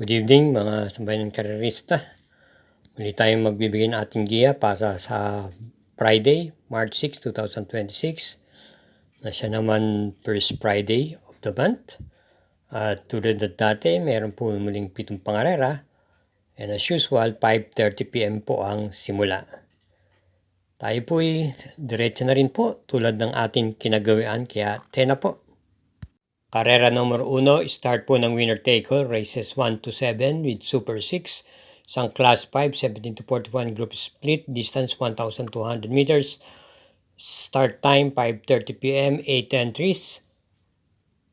Good evening mga sambayanang karerista. Muli tayong magbibigay ng ating giya para sa Friday, March 6, 2026 na siya naman first Friday of the month. At tulad na dati, meron po muling 7 pangarera and as usual, 5:30 PM po ang simula. Tayo po'y diretso na rin po tulad ng ating kinagawian kaya 10 na po. Karera numero 1, start po ng winner-take-all, races 1 to 7 with Super 6. Isang Class 5, 17 to 41 group split, distance 1,200 meters. Start time 5:30 PM, 8 entries.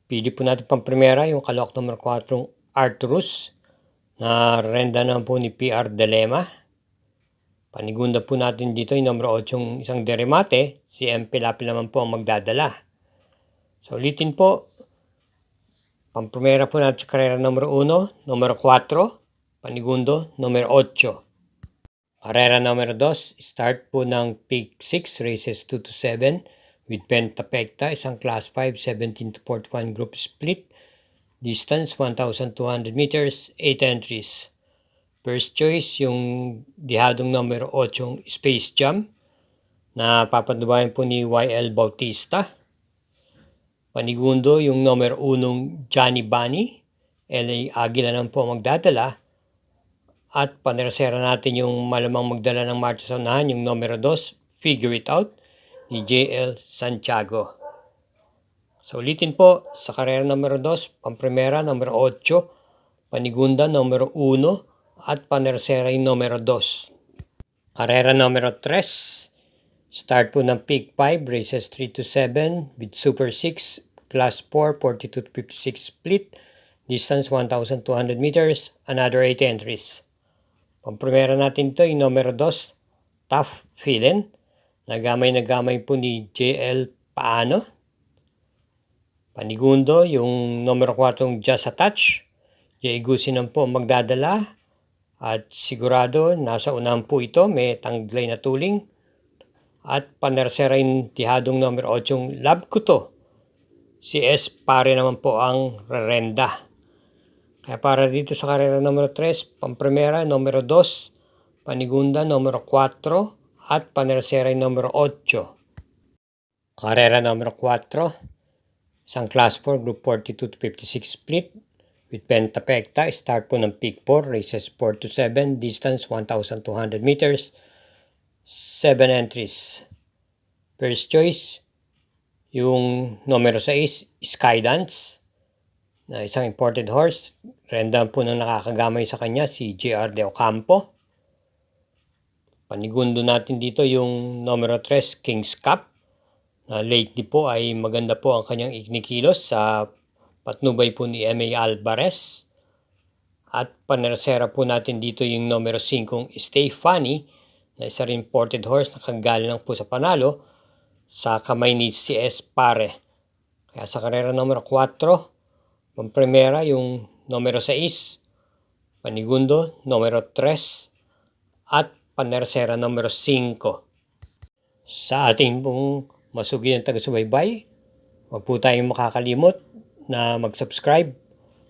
Pili po natin pang primera yung kalawak numero 4, Arturus, na renda naman po ni PR Dilema. Panigunda po natin dito yung numero 8, isang Deremate, si M. Pilapil naman po ang magdadala. So ulitin po, pang-primera po natin sa karera numero 1, numero 4, panigundo, numero 8. Karera numero 2, start po ng Peak 6, races 2 to 7 with Pentapecta, isang Class 5, 17 to 41 group split, distance 1,200 meters, 8 entries. First choice, yung dihadong numero 8, Space Jam, na papanubayan po ni YL Bautista. Panigundo, yung numero 1, Johnny Bunny, LA Aguila naman po magdadala. At panersera natin yung malamang magdala ng marcha sa unahan, yung numero 2, Figure It Out, ni JL Santiago. So ulitin po, sa karera numero 2, pang-primera, numero 8, panigunda, numero 1, at panersera yung numero 2. Karera numero 3, start po ng Peak 5, races 3 to 7 with Super 6, Class 4, 42 to 56 split, distance 1,200 meters, another 8 entries. Pang-primera natin ito, yung numero 2, Tough Feelin', nagamay po ni JL Paano. Panigundo, yung numero 4, Just a Touch, Jay Gusin naman po magdadala. At sigurado, nasa unahan po ito, may tanglay na tuling. At panersera yung tihadong numero 8, Love Ko To, si S. Pare naman po ang rerenda. Kaya para dito sa karera numero 3, pang-primera, numero 2, panigunda, numero 4, at panersera yung numero 8. Karera numero 4, isang Class 4, Group 42 to 56 split, with Pentapecta, start po ng Peak 4, races 4 to 7, distance 1,200 meters, 7 entries. First choice, yung numero 6, Skydance, na isang imported horse. Renda po nang nakakagamay sa kanya si JR De Ocampo. Panigundo natin dito yung numero 3, King's Cup, na lately po ay maganda po ang kanyang ikinikilos sa patnubay po ni M.A. Alvarez. At panersera po natin dito yung numero 5, Stay Funny, na isa rin imported horse na kagaling lang po sa panalo sa kamay ni CS Pare. Kaya sa karera numero 4, pang-primera yung numero 6, panigundo, numero 3, at panersera numero 5. Sa ating pong masugid ang taga-subaybay, huwag po tayong makakalimot na mag-subscribe,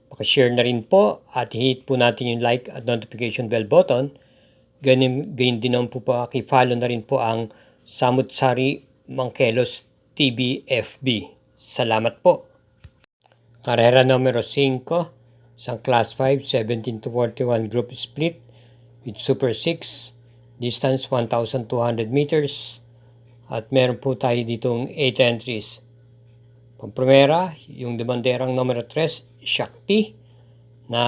pakishare na rin po at hit po natin yung like at notification bell button. Ganyan din naman po paki-follow na rin po ang Samut Sari Mangkelos TV FB. Salamat po. Karera numero 5, isang Class 5, 17 to 41 group split with Super 6, distance 1,200 meters, at meron po tayo ditong 8 entries. Pang-primera, yung demanderang numero 3, Shakti, na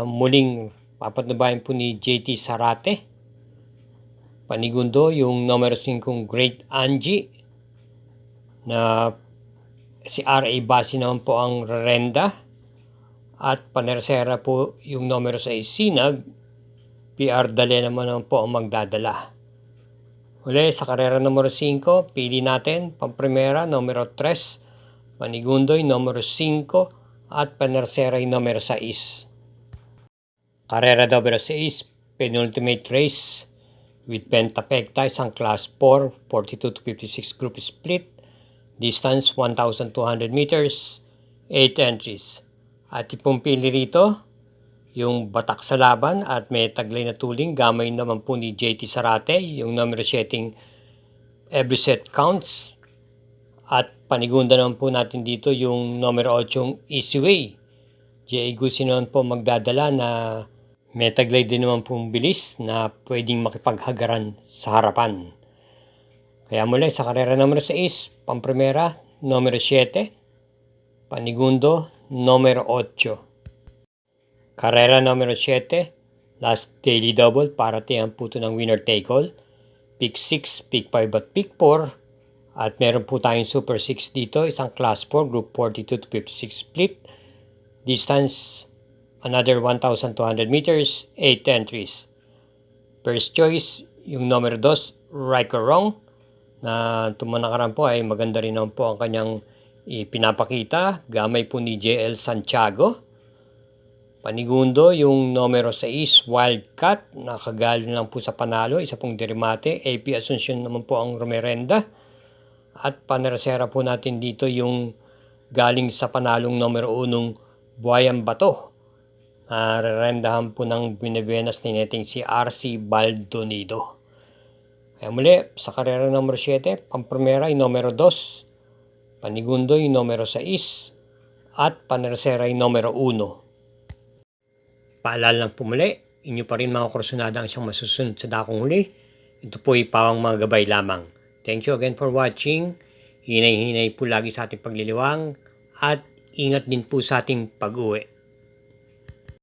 muling papatnubayan po ni JT Sarate. Panigundo, yung numero 5, Great Angie, na si R.A. Basi naman po ang rerenda. At panersera po yung numero 6, Sinag, PR Dale naman po ang magdadala. Uli, sa karera numero 5, pili natin, pang-primera, numero 3, panigundo, yung numero 5, at panersera yung numero 6. Karera numero 6, penultimate race with Pentapecta, isang Class 4, 42 to 56 group split, distance 1,200 meters, 8 entries. At ipong pili rito, yung batak sa laban at may taglay na tuling. Gamay naman po ni JT Sarate, yung numero 7 every set counts. At panigunda naman po natin dito yung numero 8 Easy Way. J.A. Gusi naman po magdadala na may taglay din naman pong bilis na pwedeng makipaghagaran sa harapan. Kaya muli sa karera numero 6, pamprimera, numero 7, panigundo, numero 8. Karera numero 7, last daily double, para tiyan po ito ng winner take all. Pick 6, pick 5 at pick 4. At meron po tayong Super 6 dito, isang Class 4, Group 42 to 56 split. Distance, another 1,200 meters, 8 entries. First choice, yung numero 2, Right or Wrong, na tumanakaran po ay maganda rin naman po ang kanyang ipinapakita. Gamay po ni JL Santiago. Panigundo, yung numero 6, Wildcat, nakagaling lang po sa panalo, isa pong derimate. AP Asuncion naman po ang rumerenda. At panerasera po natin dito yung galing sa panalong numero 1, Buhayan Bato. Rerendahan po ng Binevenas ni neting si RC Baldonido. Kaya muli, sa karera numero 7, pamprimera yung numero 2, panigundo yung numero 6, at panerasera yung numero 1. Paalala lang po muli, inyo pa rin mga kursunada ang siyang masusunod sa dakong huli. Ito po ay pawang mga gabay lamang. Thank you again for watching. Hinay-hinay po lagi sa ating pagliliwang at ingat din po sa ating pag-uwi.